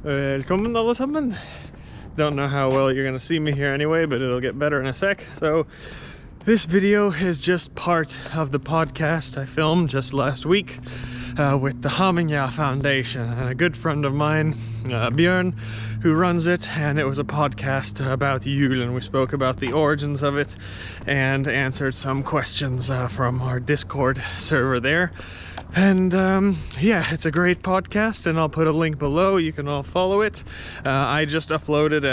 Velkommen alle sammen. Don't know how well you're gonna see me here anyway, but it'll get better in a sec. So this video is just part of the podcast I filmed just last week with the Hamingja Foundation and a good friend of mine, Björn, who runs it, and it was a podcast about Yule, and we spoke about the origins of it and answered some questions from our Discord server there. And yeah, it's a great podcast, and I'll put a link below. You can all follow it. I just uploaded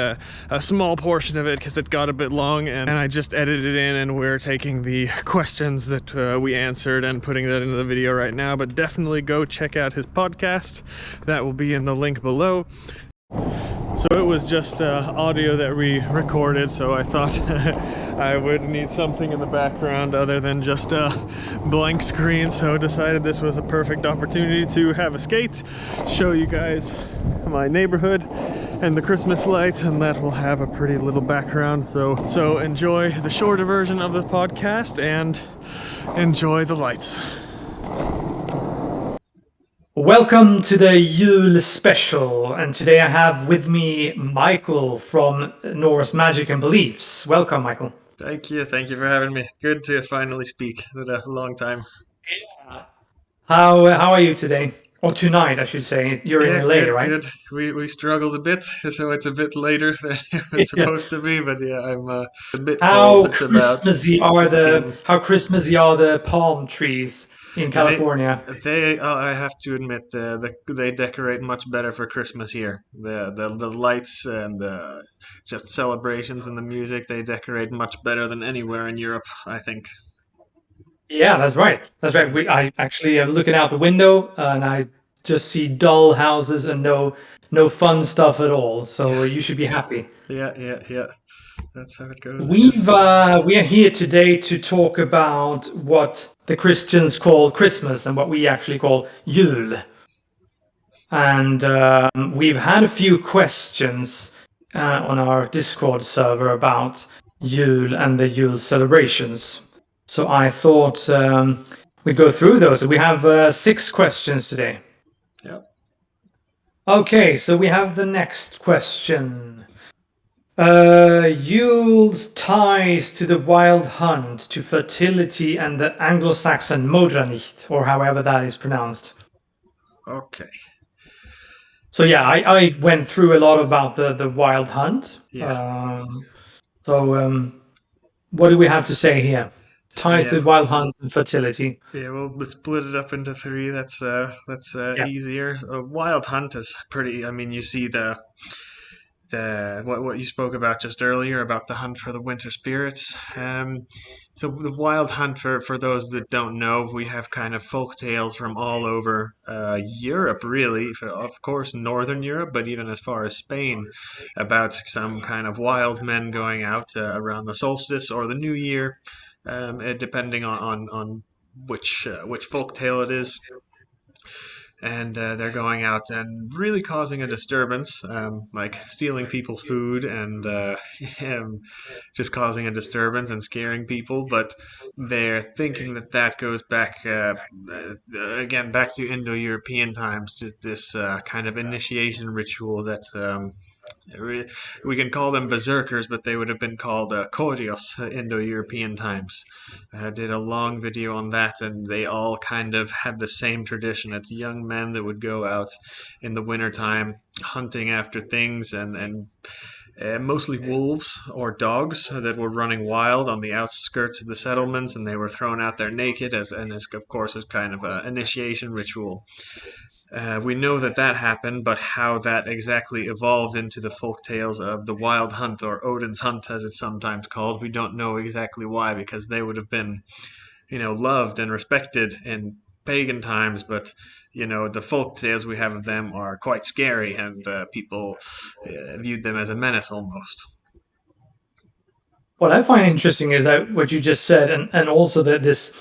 a small portion of it because it got a bit long, and I just edited it in, and we're taking the questions that we answered and putting that into the video right now. But definitely go check out his podcast. That will be in the link below. So it was just audio that we recorded, so I thought I would need something in the background other than just a blank screen, so decided this was a perfect opportunity to have a skate, show you guys my neighborhood and the Christmas lights, and that will have a pretty little background. So enjoy the shorter version of the podcast and enjoy the lights. Welcome to the Yule special, and today I have with me Michael from Norse Magic and Beliefs. Welcome, Michael. Thank you for having me. It's good to finally speak. It's been a long time. Yeah. How are you today? Or tonight, I should say. You're in LA, right? Good. We struggled a bit, so it's a bit later than it was supposed to be. But yeah, I'm a bit How cold. Christmassy are the palm trees in California? I have to admit, they decorate much better for Christmas here. The lights and the just celebrations and the music, they decorate much better than anywhere in Europe, I think. Yeah, that's right. I actually am looking out the window and I just see dull houses and no fun stuff at all. So you should be happy. Yeah. That's how it goes. We are here today to talk about what the Christians call Christmas and what we actually call Yule. And we've had a few questions on our Discord server about Yule and the Yule celebrations. So I thought we'd go through those. We have 6 questions today. Yeah. Okay, so we have the next question. Yule's ties to the wild hunt, to fertility, and the Anglo-Saxon Modernicht, or however that is pronounced. Okay. So yeah, I went through a lot about the wild hunt. Yeah. What do we have to say here? Ties to the wild hunt and fertility. Yeah, we'll split it up into 3. That's easier. Wild hunt is pretty. I mean, you see the what you spoke about just earlier about the hunt for the winter spirits. So the wild hunt, for those that don't know, we have kind of folk tales from all over Europe, really. Of course, Northern Europe, but even as far as Spain, about some kind of wild men going out around the solstice or the New Year, depending on which folk tale it is. And they're going out and really causing a disturbance, like stealing people's food and just causing a disturbance and scaring people. But they're thinking that goes back, again, back to Indo-European times, to this kind of initiation ritual that we can call them berserkers, but they would have been called Koryos, Indo-European times. Did a long video on that, and they all kind of had the same tradition. It's young men that would go out in the wintertime hunting after things, and mostly wolves or dogs that were running wild on the outskirts of the settlements, and they were thrown out there naked, as of course, as kind of an initiation ritual. We know that happened, but how that exactly evolved into the folk tales of the wild hunt, or Odin's hunt as it's sometimes called, we don't know exactly why, because they would have been, loved and respected in pagan times, but, the folk tales we have of them are quite scary, and people viewed them as a menace almost. What I find interesting is that what you just said, and also that this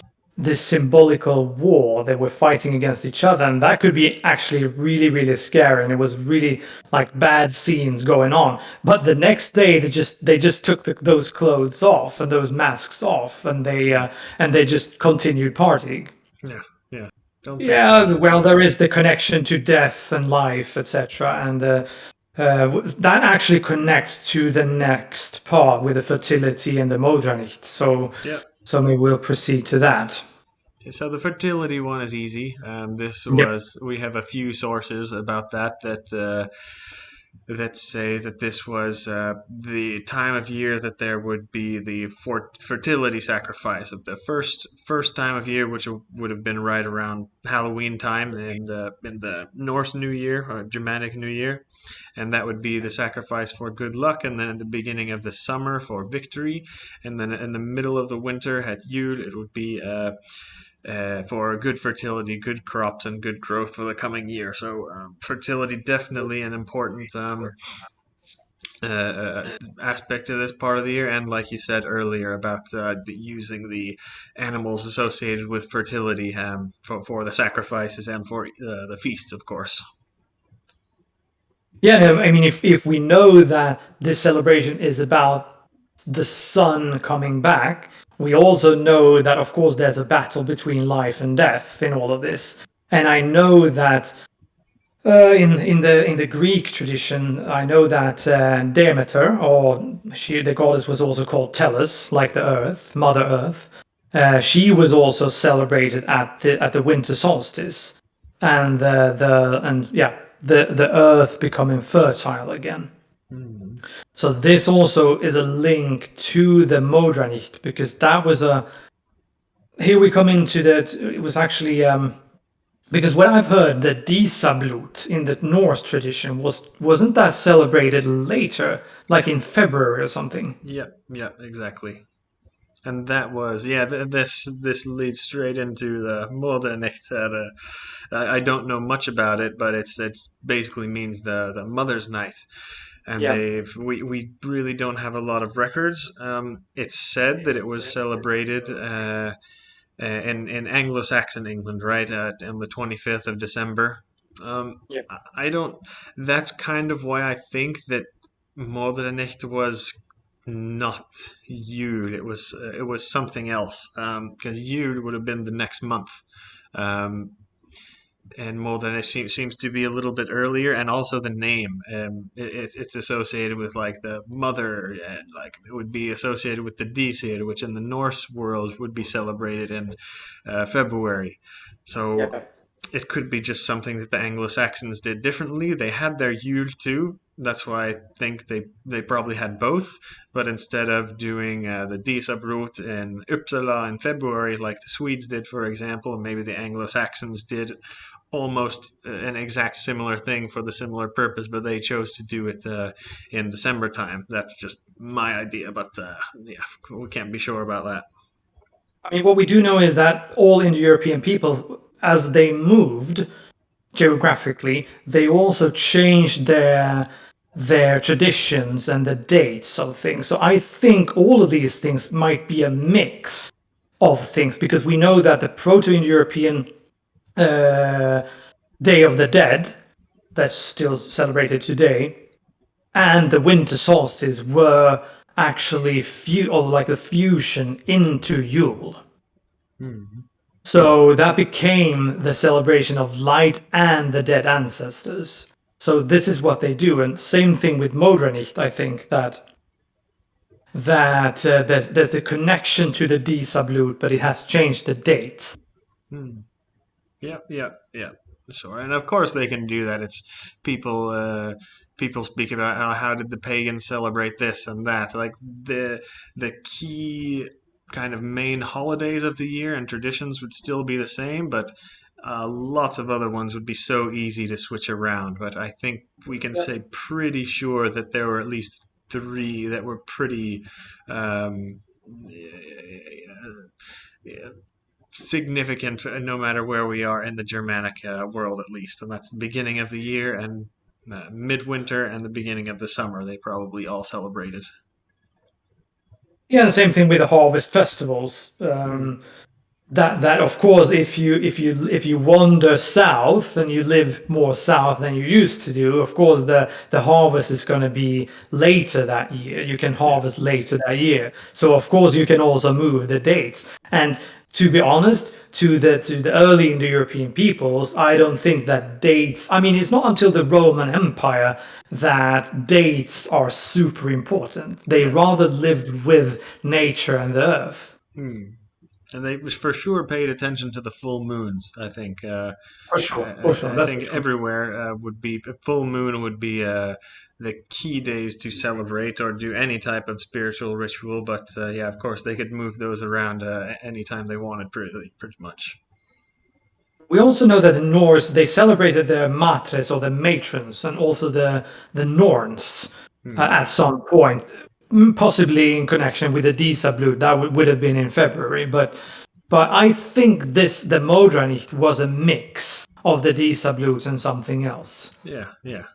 symbolical war, they were fighting against each other, and that could be actually really, really scary, and it was really like bad scenes going on. But the next day they just took those clothes off and those masks off, and they just continued partying. Yeah Don't think so. Yeah, well, there is the connection to death and life, etc., and that actually connects to the next part with the fertility and the Modranit. Yeah. So maybe we'll proceed to that. So the fertility one is easy. Yep. We have a few sources about that say that this was the time of year that there would be the fertility sacrifice of the first time of year, which would have been right around Halloween time in the Norse New Year or Germanic New Year, and that would be the sacrifice for good luck. And then at the beginning of the summer for victory, and then in the middle of the winter at Yule, it would be for good fertility, good crops, and good growth for the coming year. So, fertility definitely an important aspect of this part of the year. And like you said earlier about using the animals associated with fertility for the sacrifices and for the feasts, of course. Yeah, no, I mean, if we know that this celebration is about the sun coming back, we also know that, of course, there's a battle between life and death in all of this. And I know that in the Greek tradition, I know that Demeter, or the goddess was also called Tellus, like the Earth, Mother Earth. She was also celebrated at the winter solstice, and the Earth becoming fertile again. Mm. So this also is a link to the Modranit, because that was a. Here we come into that. It was actually. Because what I've heard, the Disablut in the Norse tradition wasn't that celebrated later, like in February or something. Yeah, yeah, exactly. And that was this leads straight into the Modernicht. I don't know much about it, but it's basically means the Mother's Night, and Yeah. we really don't have a lot of records. It's said that it was celebrated in Anglo-Saxon England, right, on the 25th of December. Yeah. I don't. That's kind of why I think that Modernicht was not Yule. It was something else. Because Yule would have been the next month. Um, and Modern seems to be a little bit earlier, and also the name. It's associated with like the mother, and like it would be associated with the Disir, which in the Norse world would be celebrated in February. So Yeah. it could be just something that the Anglo-Saxons did differently. They had their Yule too. That's why I think they probably had both. But instead of doing the Disabroot in Uppsala in February, like the Swedes did, for example, maybe the Anglo-Saxons did almost an exact similar thing for the similar purpose, but they chose to do it in December time. That's just my idea, but yeah, we can't be sure about that. I mean, what we do know is that all Indo-European peoples, as they moved geographically, they also changed their traditions and the dates of things. So I think all of these things might be a mix of things, because we know that the Proto-Indo-European Day of the Dead, that's still celebrated today, and the winter solstice were actually like a fusion into Yule. Hmm. So that became the celebration of light and the dead ancestors. So this is what they do, and same thing with Modranich. I think that there's the connection to the Disablut, but it has changed the date. Hmm. Yeah, yeah, yeah. Sure, and of course they can do that. It's people. People speak about how did the pagans celebrate this and that. Like the key kind of main holidays of the year and traditions would still be the same, but lots of other ones would be so easy to switch around. But I think we can say pretty sure that there were at least three that were pretty significant no matter where we are in the Germanic world, at least. And that's the beginning of the year and midwinter and the beginning of the summer. They probably all celebrated. Yeah, the same thing with the harvest festivals. Mm. That of course, if you wander south and you live more south than you used to do, of course the harvest is going to be later that year. You can Yeah. harvest later that year, so of course you can also move the dates. And to be honest, to the early Indo-European peoples, I don't think that dates. I mean, it's not until the Roman Empire that dates are super important. They rather lived with nature and the earth. And they for sure paid attention to the full moons. I think. For sure, for sure, I that's think for sure. everywhere would be full moon would be the key days to celebrate or do any type of spiritual ritual. But yeah, of course, they could move those around anytime they wanted, pretty much. We also know that the Norse, they celebrated their matres or the matrons, and also the Norns at some point, possibly in connection with the Disablut. That would have been in February, but I think the Modranich was a mix of the Disabluts and something else. Yeah, yeah.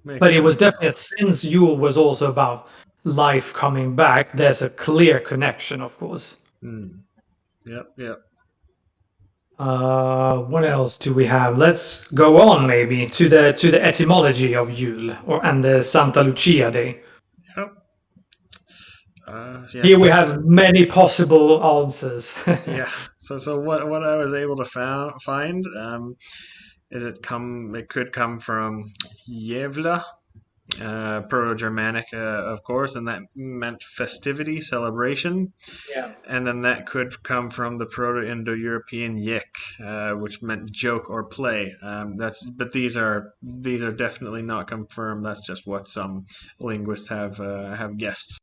Makes But it was sense. definitely, since Yule was also about life coming back, there's a clear connection, of course. Yep, yep. What else do we have? Let's go on maybe to the etymology of Yule and the Santa Lucia Day. Yep. Yeah, Here we have many possible answers. yeah. So what I was able to find is it could come from Yevla, Proto-Germanic, of course, and that meant festivity, celebration. Yeah. And then that could come from the Proto-Indo-European yek, which meant joke or play. But these are definitely not confirmed. That's just what some linguists have guessed.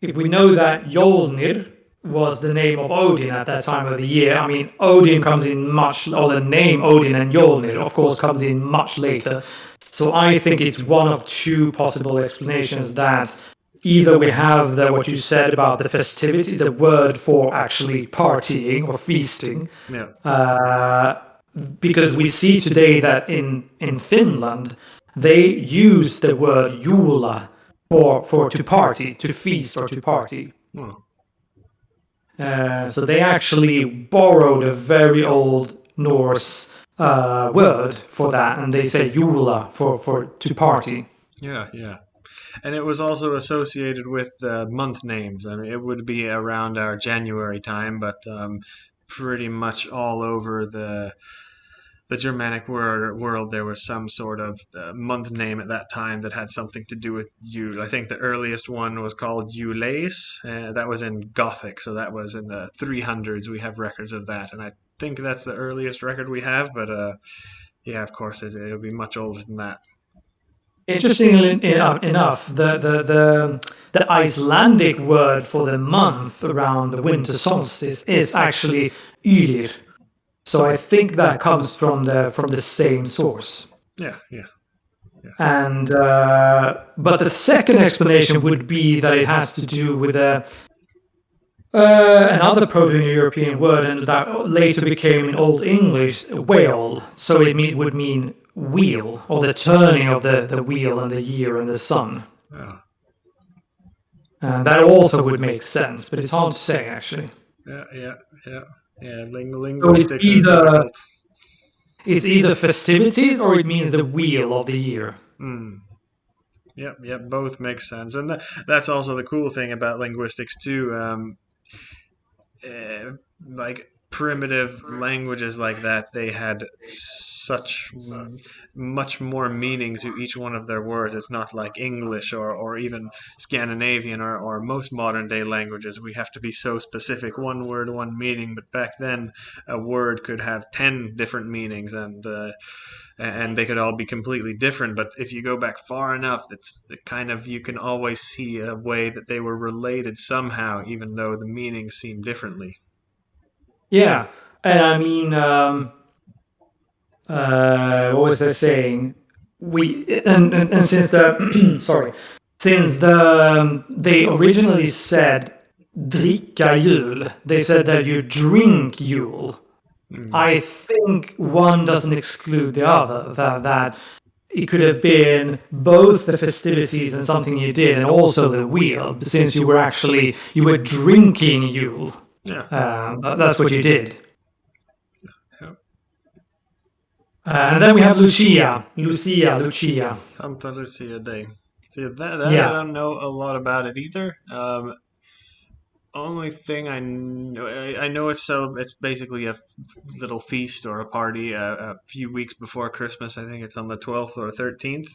If we know that Yolnir was the name of Odin at that time of the year, I mean, Odin comes in or the name Odin and Yolnir, of course, comes in much later. So I think it's one of two possible explanations that either we have what you said about the festivity, the word for actually partying or feasting, because we see today that in Finland, they use the word Jula for to party, to feast or to party. So they actually borrowed a very old Norse word for that, and they say Jula for to party. Yeah, yeah. And it was also associated with month names. I mean, it would be around our January time, but pretty much all over the Germanic world, there was some sort of month name at that time that had something to do with Yule. I think the earliest one was called Yules. That was in Gothic, so that was in the 300s. We have records of that, and I think that's the earliest record we have. But yeah, of course, it'll be much older than that. Interestingly enough, the Icelandic word for the month around the winter solstice is actually Ylir. So I think that comes from the same source. Yeah, yeah. And but the second explanation would be that it has to do with another Proto-European word, and that later became in Old English whale. So it would mean wheel, or the turning of the wheel and the year and the sun. Oh. And that also would make sense, but it's hard to say actually. Yeah. Linguistics is difficult. It's either festivities or it means the wheel of the year. Yep. Both make sense, and that's also the cool thing about linguistics too. Like primitive languages like that, they had such much more meaning to each one of their words. It's not like English or even Scandinavian or most modern day languages. We have to be so specific, one word, one meaning. But back then, a word could have 10 different meanings, and they could all be completely different. But if you go back far enough, it's kind of, you can always see a way that they were related somehow, even though the meanings seem differently. Yeah, and I mean, what was I saying? And since the since they originally said dricka jul, they said that you drink Yule. I think one doesn't exclude the other. That it could have been both the festivities and something you did, and also the wheel, since you were drinking Yule. Yeah, that's what you did. And then we have Lucia. Santa Lucia Day. See, that I don't know a lot about it either. Only thing I know it's basically a little feast or a party a few weeks before Christmas. I think it's on the 12th or 13th.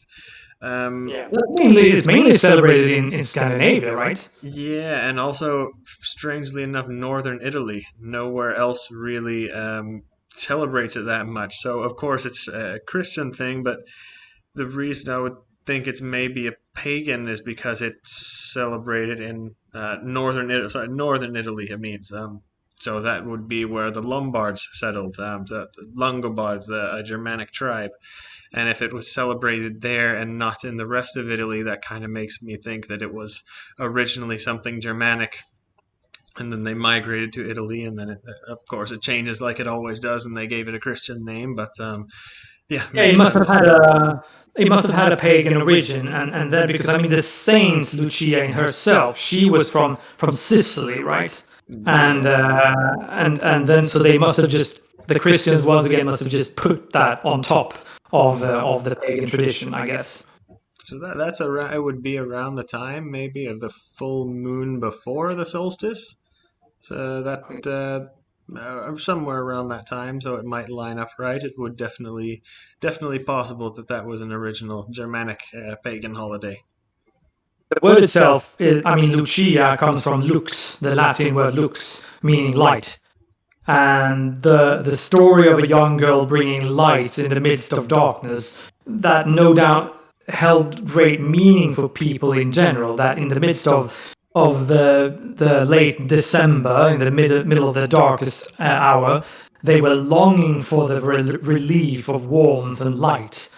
Um, Yeah, it's mainly celebrated in Scandinavia, right? yeah, and also strangely enough, northern Italy. Nowhere else really celebrates it that much. So of course it's a Christian thing, but the reason I would think it's maybe a pagan is because it's celebrated in northern Italy. Sorry, northern Italy. It means so that would be where the Lombards settled. The Longobards, a Germanic tribe, and if it was celebrated there and not in the rest of Italy, that kind of makes me think that it was originally something Germanic. And then they migrated to Italy, and then of course it changes like it always does, and they gave it a Christian name. But yeah, Yeah, it makes must have sense. had a pagan origin, and then because I mean the saint Lucia in herself, she was from Sicily, right? And Yeah. and then so they must have just the Christians once again must have just put that on top of the pagan tradition, I guess. So that's around. It would be around the time, maybe, of the full moon before the solstice. So that somewhere around that time. So it might line up right. It would definitely possible that that was an original Germanic pagan holiday. The word itself, I mean, Lucia comes from lux, the Latin word lux, meaning light. And the story of a young girl bringing light in the midst of darkness, that no doubt held great meaning for people in general. That in the midst of the late December, in the middle of the darkest hour, they were longing for the relief of warmth and light.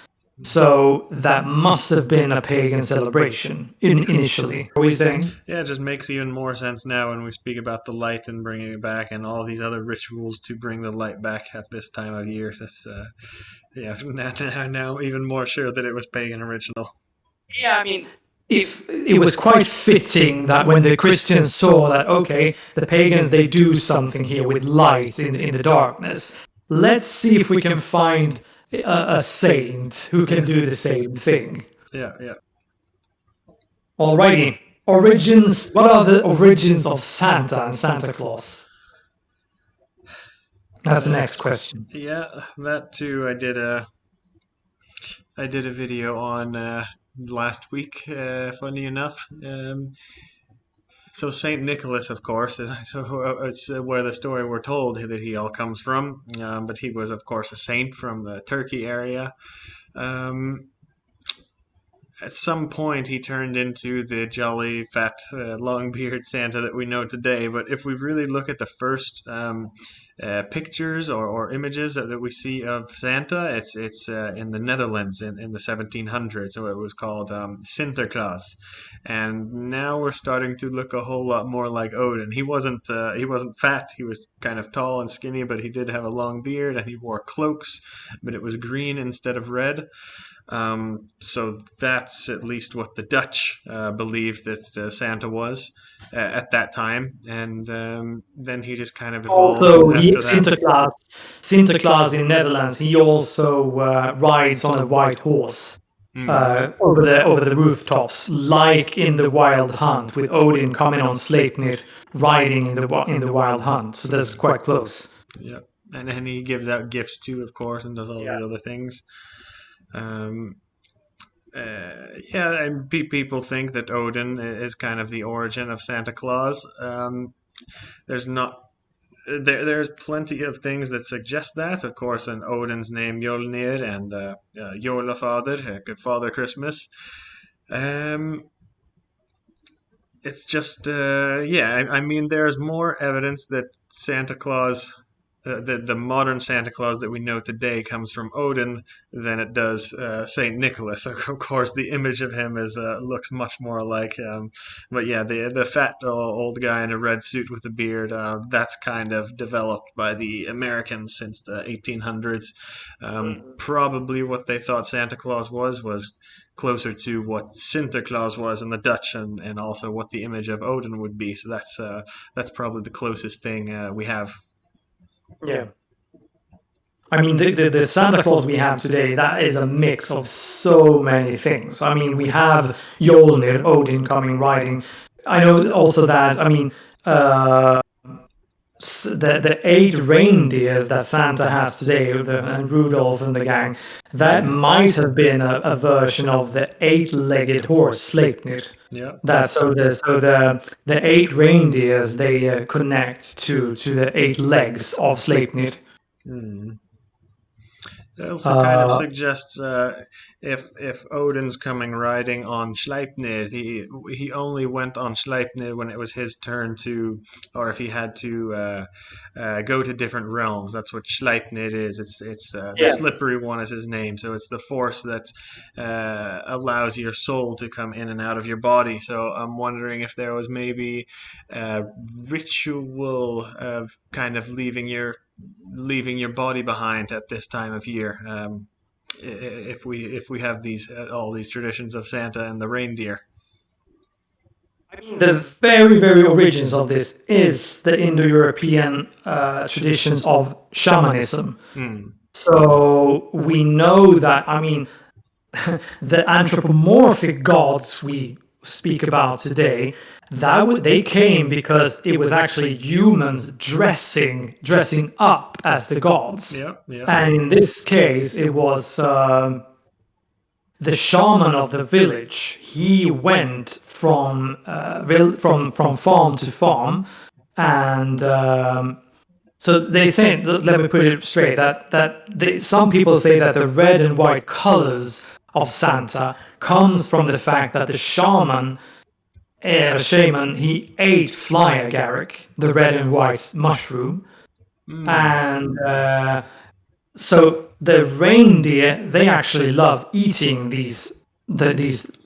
So that must have been a pagan celebration initially. What are we saying? Yeah, it just makes even more sense now when we speak about the light and bringing it back, and all these other rituals to bring the light back at this time of year. That's yeah, now even more sure that it was pagan original. Yeah, I mean, if it was quite fitting that when the Christians saw that, okay, the pagans, they do something here with light in the darkness, let's see if we can find a saint who can do the same thing. Yeah, yeah. Alrighty. Origins. What are the origins of Santa and Santa Claus? That's the next question. Yeah, that too. I did a video on last week. Funny enough. So Saint Nicholas, of course, it's where the story we're told that he all comes from. But he was, of course, a saint from the Turkey area. Um, at some point, he turned into the jolly, fat, long-bearded Santa that we know today. But if we really look at the first pictures or images that we see of Santa, it's in the Netherlands in the 1700s. So it was called Sinterklaas, and now we're starting to look a whole lot more like Odin. He wasn't fat. He was kind of tall and skinny, but he did have a long beard, and he wore cloaks, but it was green instead of red. So that's at least what the Dutch believed that Santa was at that time, and then he just kind of evolved Also, after that. Sinterklaas in Netherlands, he also rides on a white horse over the rooftops, like in the Wild Hunt, with Odin coming on Sleipnir, riding in the Wild Hunt. So that's quite close. Yeah, and he gives out gifts too, of course, and does all the other things. Um, yeah, and people think that Odin is kind of the origin of Santa Claus. There's not there's plenty of things that suggest that. Of course, in Odin's name Mjolnir and Jólafader, Good Father Christmas. Um, it's just yeah. I mean, there's more evidence that Santa Claus the modern Santa Claus that we know today comes from Odin than it does Saint Nicholas. Of course, the image of him is looks much more like. But yeah, the fat old guy in a red suit with a beard. That's kind of developed by the Americans since the 1800s. Probably what they thought Santa Claus was closer to what Sinterklaas was in the Dutch, and also what the image of Odin would be. So that's probably the closest thing we have. Yeah. I mean, the Santa Claus we have today, that is a mix of so many things. I mean, we have Mjolnir, Odin coming riding. I know also that, I mean, uh, the 8 reindeers that Santa has today, and Rudolph and the gang, that might have been a version of the 8-legged horse, Sleipnir. Yeah. The 8 reindeers, they connect to the 8 legs of Sleipnir. It also kind of suggests if Odin's coming riding on Sleipnir, he only went on Sleipnir when it was his turn to, or if he had to go to different realms. That's what Sleipnir is. It's the slippery one is his name. So it's the force that allows your soul to come in and out of your body. So I'm wondering if there was maybe a ritual of kind of leaving your body behind at this time of year. If we have these all these traditions of Santa and the reindeer. The very, very origins of this is the Indo-European traditions of shamanism. So we know that, I mean, the anthropomorphic gods we speak about today, they came because it was actually humans dressing up as the gods. Yeah, yeah. And in this case, it was the shaman of the village. He went from farm to farm, and so they say. Let me put it straight. Some people say that the red and white colors of Santa comes from the fact that the shaman he ate fly agaric, the red and white mushroom, and so the reindeer, they actually love eating these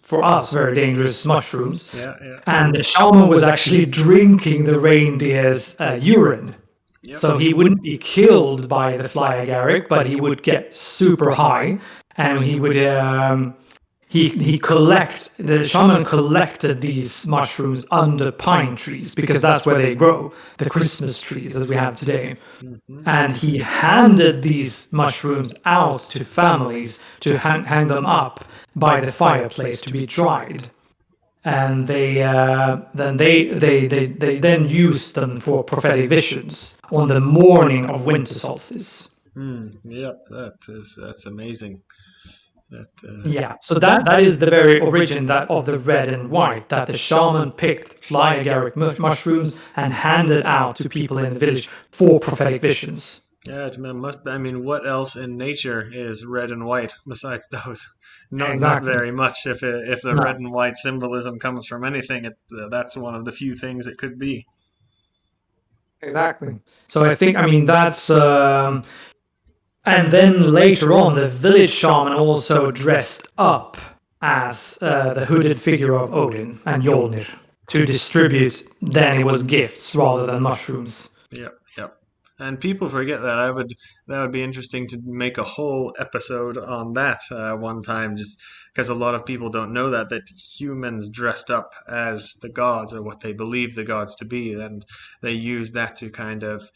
for us very dangerous mushrooms. Yeah. And the shaman was actually drinking the reindeer's urine. Yep. So he wouldn't be killed by the fly agaric, but he would get super high, and he would the shaman collected these mushrooms under pine trees because that's where they grow, the Christmas trees as we have today. And he handed these mushrooms out to families to hang them up by the fireplace to be dried. And they then used them for prophetic visions on the morning of winter solstice. Yep, that's amazing. So that is the very origin of the red and white, that the shaman picked fly agaric mushrooms and handed out to people in the village for prophetic visions. Yeah, I mean, what else in nature is red and white besides those? Not very much. If the red and white symbolism comes from anything, that's one of the few things it could be. Exactly. So I think, I mean, that's... and then later on, the village shaman also dressed up as the hooded figure of Odin and Mjolnir to distribute. Then it was gifts rather than mushrooms. Yep. And people forget that. That would be interesting to make a whole episode on that one time, just because a lot of people don't know that humans dressed up as the gods or what they believe the gods to be, and they use that to kind of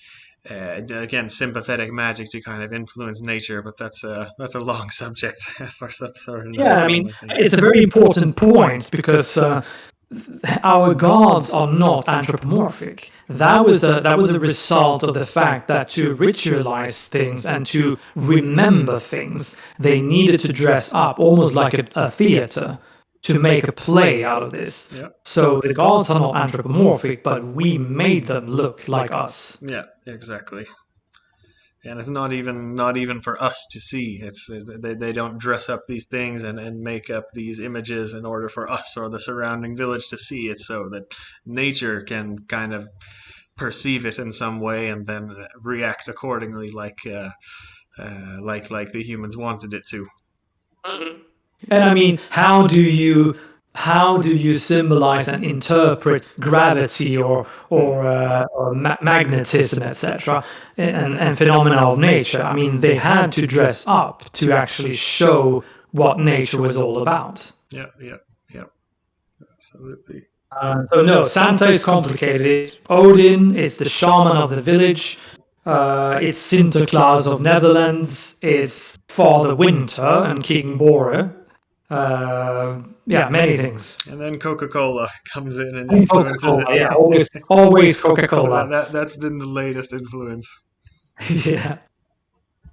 again, sympathetic magic to kind of influence nature, but that's a long subject for some sort of. Yeah, I mean, it's a very important point because our gods are not anthropomorphic. That was a result of the fact that to ritualize things and to remember things, they needed to dress up almost like a theater to make a play out of this. Yeah. So the gods are not anthropomorphic, but we made them look like us. Yeah, exactly. And it's not even for us to see. They don't dress up these things and make up these images in order for us or the surrounding village to see it, so that nature can kind of perceive it in some way and then react accordingly, like the humans wanted it to. And I mean, how do you symbolize and interpret gravity or magnetism, etc., and phenomena of nature? I mean, they had to dress up to actually show what nature was all about. Yeah, absolutely. So no, Santa is complicated. It's Odin, it's the shaman of the village, it's Sinterklaas of Netherlands, it's Father Winter and King Bore. many things. And then Coca-Cola comes in and And influences it. Coca-Cola, yeah, always Coca-Cola. That's been the latest influence. Yeah.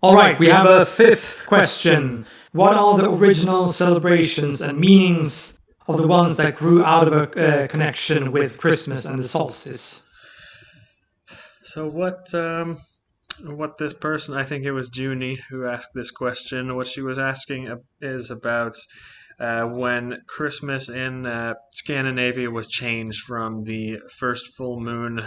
All right, we have a fifth question. What are the original celebrations and meanings of the ones that grew out of a connection with Christmas and the solstice? So what this person, I think it was Junie who asked this question. What she was asking is about when Christmas in Scandinavia was changed from the first full moon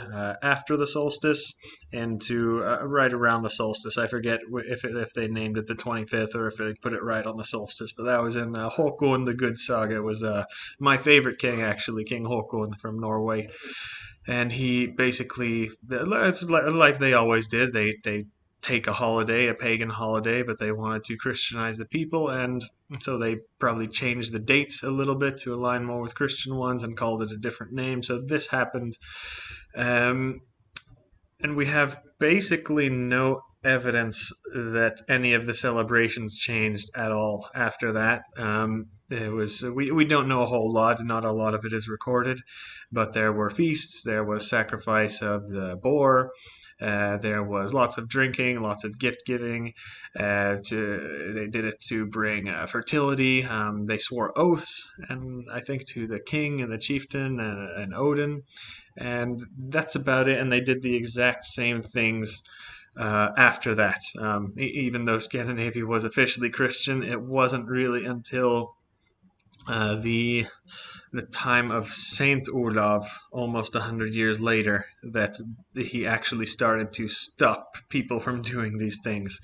after the solstice into right around the solstice. I forget if they named it the 25th or if they put it right on the solstice, but that was in Håkon the Good saga. It was my favorite king, actually, King Håkon from Norway. And he basically, like they always did, they take a holiday, a pagan holiday, but they wanted to Christianize the people, and so they probably changed the dates a little bit to align more with Christian ones and called it a different name. So this happened, um, and we have basically no evidence that any of the celebrations changed at all after that. It was we don't know a whole lot. Not a lot of it is recorded, but there were feasts. There was sacrifice of the boar. There was lots of drinking, lots of gift giving. They did it to bring fertility. They swore oaths, and I think to the king and the chieftain and Odin, and that's about it. And they did the exact same things after that. Even though Scandinavia was officially Christian, it wasn't really until the time of Saint Olaf, almost 100 years later, that he actually started to stop people from doing these things.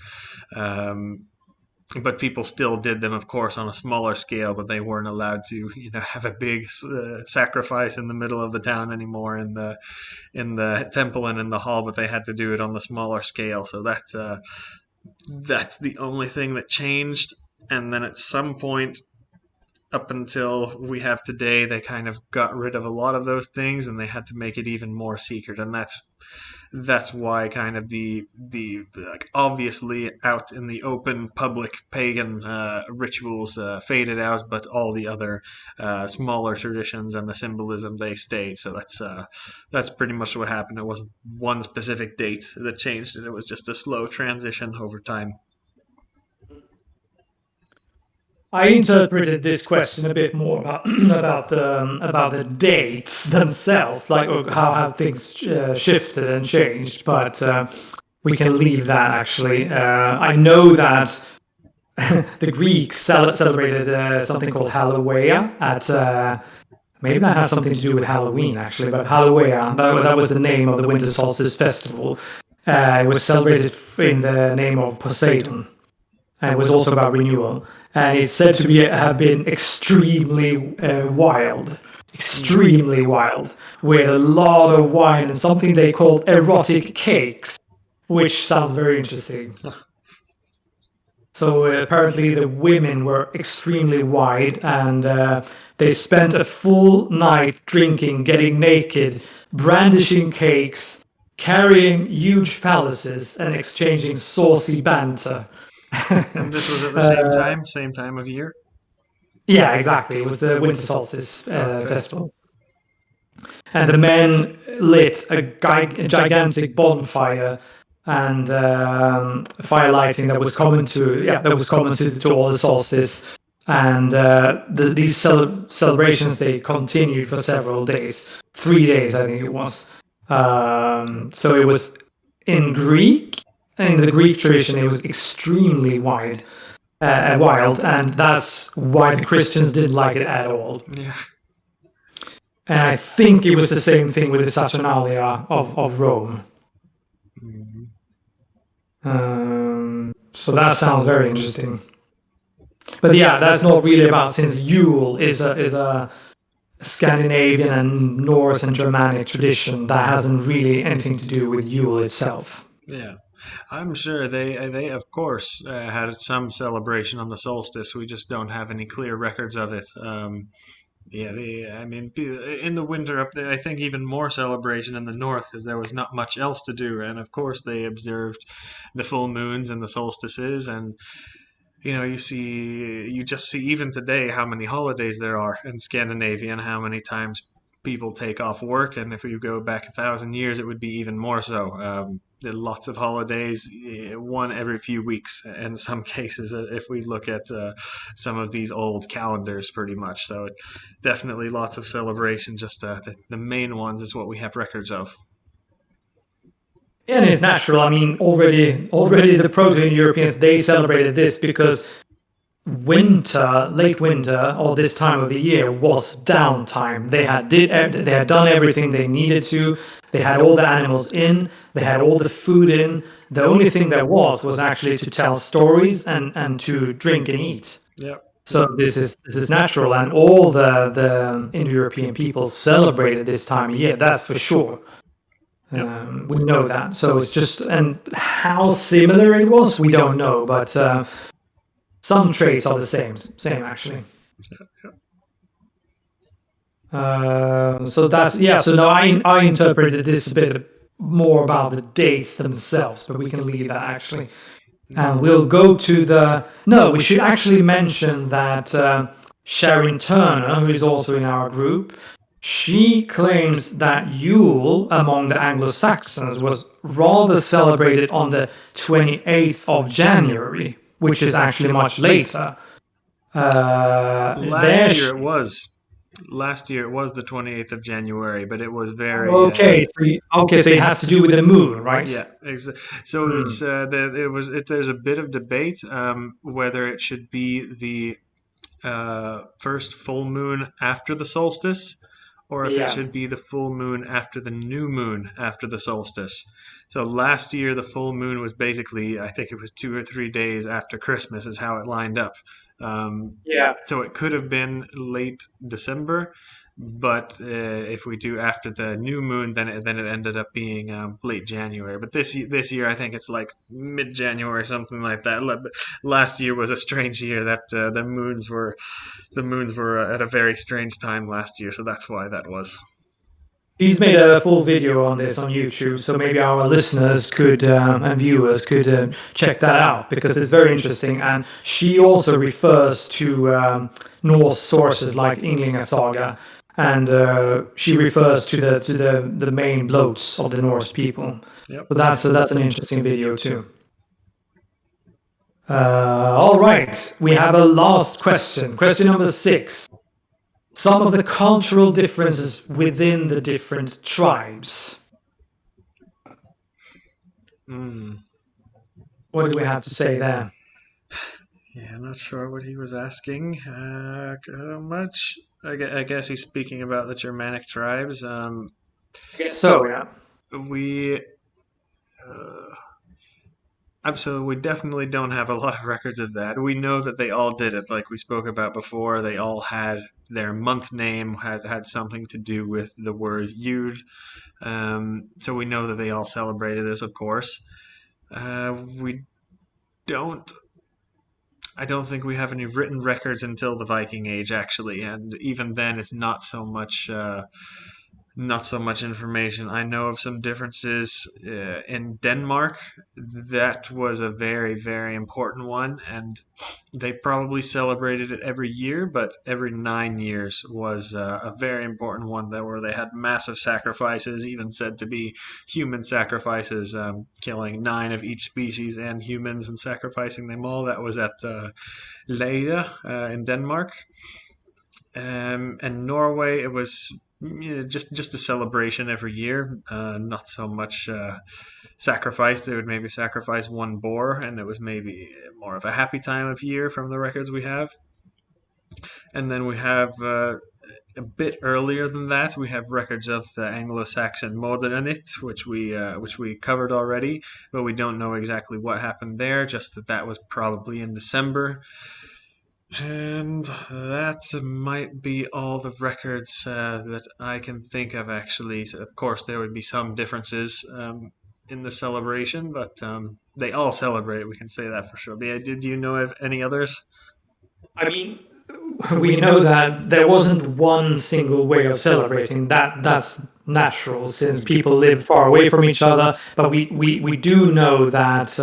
But people still did them, of course, on a smaller scale. But they weren't allowed to, have a big sacrifice in the middle of the town anymore in the temple and in the hall. But they had to do it on the smaller scale. So that's the only thing that changed. And then at some point, up until we have today, they kind of got rid of a lot of those things, and they had to make it even more secret. And that's why kind of the like obviously out in the open public pagan rituals faded out, but all the other smaller traditions and the symbolism, they stayed. So that's pretty much what happened. It wasn't one specific date that changed it. It was just a slow transition over time. I interpreted this question a bit more about about the dates themselves, like how have things shifted and changed. But we can leave that actually. I know that the Greeks celebrated something called Halloween at. Maybe that has something to do with Halloween, actually, but Halloween, that was the name of the Winter Solstice Festival. It was celebrated in the name of Poseidon. And it was also about renewal. And it's said to have been extremely wild, with a lot of wine and something they called erotic cakes, which sounds very interesting. So apparently the women were extremely wide, and they spent a full night drinking, getting naked, brandishing cakes, carrying huge phalluses, and exchanging saucy banter. And this was at the same time of year? Yeah, exactly. It was the Winter Solstice festival. And the men lit a gigantic bonfire and fire lighting that was common to all the solstice. And these celebrations, they continued for several days, 3 days, I think it was. So it was in Greek. In the Greek tradition, it was extremely wild, and that's why the Christians didn't like it at all. Yeah. And I think it was the same thing with the Saturnalia of Rome. So that sounds very interesting. But yeah, that's not really about, since Yule is a Scandinavian and Norse and Germanic tradition, that hasn't really anything to do with Yule itself. Yeah. I'm sure they of course had some celebration on the solstice. We just don't have any clear records of it. In the winter up there, I think even more celebration in the north because there was not much else to do. And of course, they observed the full moons and the solstices. And you just see even today how many holidays there are in Scandinavia and how many times people take off work. And if you go back 1,000 years, it would be even more so. There are lots of holidays, one every few weeks in some cases, if we look at some of these old calendars pretty much. So definitely lots of celebration. Just the main ones is what we have records of. Yeah, and it's natural. I mean, already the Proto-Europeans, they celebrated this because late winter, or this time of the year was downtime. They had done everything they needed to. They had all the animals in. They had all the food in. The only thing there was actually to tell stories and to drink and eat. Yeah. So this is natural, and all the Indo-European people celebrated this time of year. That's for sure. We know that. So it's just, and how similar it was, we don't know, but some traits are the same actually. So that's, yeah, so now I interpreted this a bit more about the dates themselves, but we can leave that actually. And we'll go to we should actually mention that Sharon Turner, who is also in our group, she claims that Yule among the Anglo-Saxons was rather celebrated on the 28th of January, which is actually much later. Last year it was the 28th of January, but it was very okay. So it has to do with the moon, right? Yeah, so it's there's a bit of debate whether it should be the first full moon after the solstice, or if it should be the full moon after the new moon after the solstice. So last year the full moon was basically, I think it was 2 or 3 days after Christmas is how it lined up. So it could have been late December, but if we do after the new moon, then it ended up being late January. But this year, I think it's like mid-January, something like that. Last year was a strange year. That the moons were at a very strange time last year, so that's why that was. He's made a full video on this on YouTube, so maybe our listeners could and viewers could check that out, because it's very interesting. And she also refers to Norse sources like Hamingja Saga, and she refers to the main bloats of the Norse people. Yep. So that's an interesting video too. All right, we have a last question. Question number 6. Some of the cultural differences within the different tribes. What do we have to say there? Yeah, I'm not sure what he was asking. How much? I guess he's speaking about the Germanic tribes. I guess so, yeah. So we definitely don't have a lot of records of that. We know that they all did it, like we spoke about before. They all had their month name had something to do with the word Yule. So we know that they all celebrated this, of course. I don't think we have any written records until the Viking Age, actually, and even then, it's not so much information. I know of some differences in Denmark. That was a very, very important one, and they probably celebrated it every year, but every 9 years was a very important one where they had massive sacrifices, even said to be human sacrifices, killing 9 of each species and humans and sacrificing them all. That was at Leyde in Denmark. And Norway, it was just a celebration every year, not so much sacrifice. They would maybe sacrifice one boar, and it was maybe more of a happy time of year from the records we have. And then we have a bit earlier than that, we have records of the Anglo-Saxon Modernit, which we covered already, but we don't know exactly what happened there, just that was probably in December. And that might be all the records that I can think of, actually. So of course, there would be some differences in the celebration, but they all celebrate, we can say that for sure. But did you know of any others? I mean, we know that there wasn't one single way of celebrating. That's natural, since people live far away from each other. But we do know that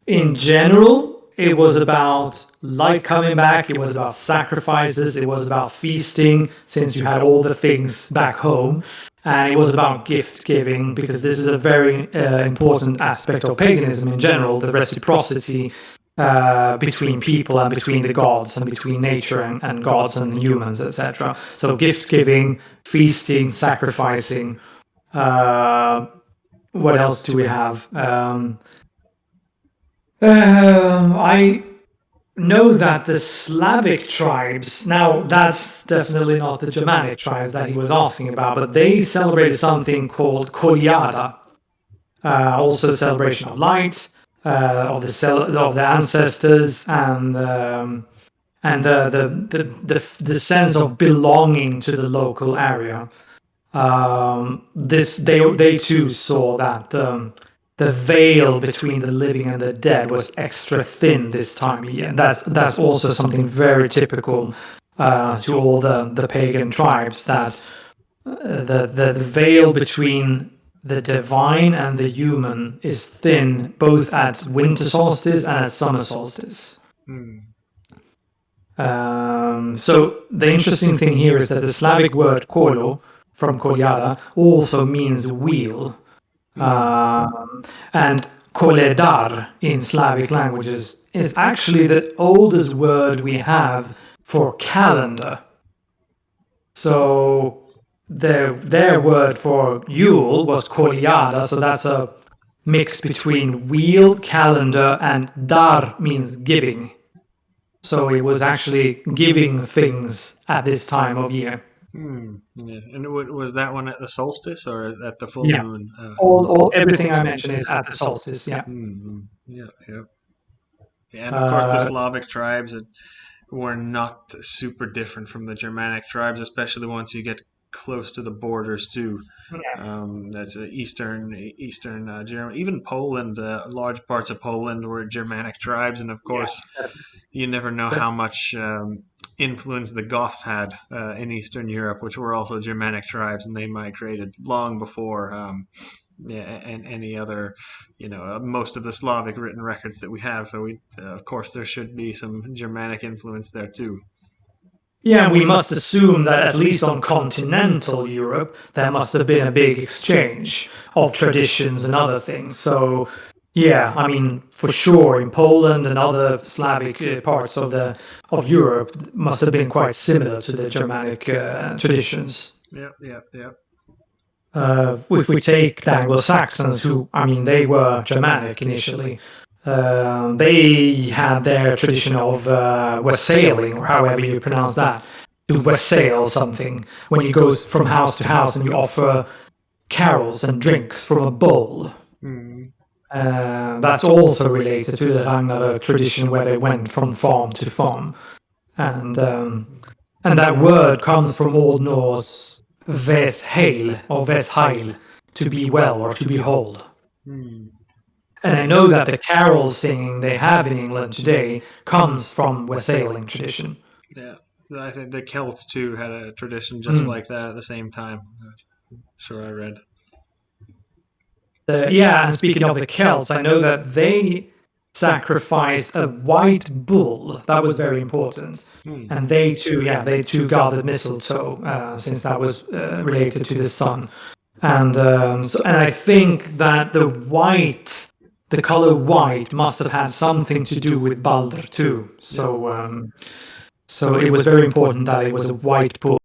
in general, it was about light coming back, it was about sacrifices, it was about feasting, since you had all the things back home, and it was about gift giving, because this is a very important aspect of paganism in general, the reciprocity between people and between the gods and between nature and gods and humans, etc. So gift giving, feasting, sacrificing. What else do we have? I know that the Slavic tribes, now that's definitely not the Germanic tribes that he was asking about, but they celebrated something called Kolyada, also a celebration of light, of the ancestors, and the sense of belonging to the local area. They too saw that the veil between the living and the dead was extra thin this time of year. That's also something very typical to all the pagan tribes, that the veil between the divine and the human is thin, both at winter solstice and at summer solstice. So the interesting thing here is that the Slavic word kolo from Kolyada also means wheel. And koledar in Slavic languages is actually the oldest word we have for calendar. So their word for Yule was kolyada, so that's a mix between wheel, calendar, and dar means giving. So it was actually giving things at this time of year. Yeah. And was that one at the solstice or at the full moon? Everything I mentioned is at the solstice. Yeah. Yeah. And of course, the Slavic tribes were not super different from the Germanic tribes, especially once you get close to the borders too. That's Eastern Germany, even Poland. Large parts of Poland were Germanic tribes, and of course, you never know how much influence the Goths had in Eastern Europe, which were also Germanic tribes, and they migrated long before and any other, most of the Slavic written records that we have. So of course, there should be some Germanic influence there too. Yeah, we must assume that at least on continental Europe, there must have been a big exchange of traditions and other things. So, yeah, I mean, for sure, in Poland and other Slavic parts of Europe, must have been quite similar to the Germanic traditions. Yeah. If we take the Anglo-Saxons, they were Germanic initially. They had their tradition of wassailing, or however you pronounce that, to wassail something, when you go from house to house and you offer carols and drinks from a bowl. That's also related to the Ragnarök tradition, where they went from farm to farm. And that word comes from Old Norse vesheil, or vesheil, to be well or to be whole. And I know that the carol singing they have in England today comes from wassailing tradition. Yeah, I think the Celts too had a tradition just like that at the same time. Sure, I read. And speaking of the Celts, I know that they sacrificed a white bull. That was very important. And they too gathered mistletoe, since that was related to the sun. And I think that the color white must have had something to do with Balder too. So it was very important that it was a white bull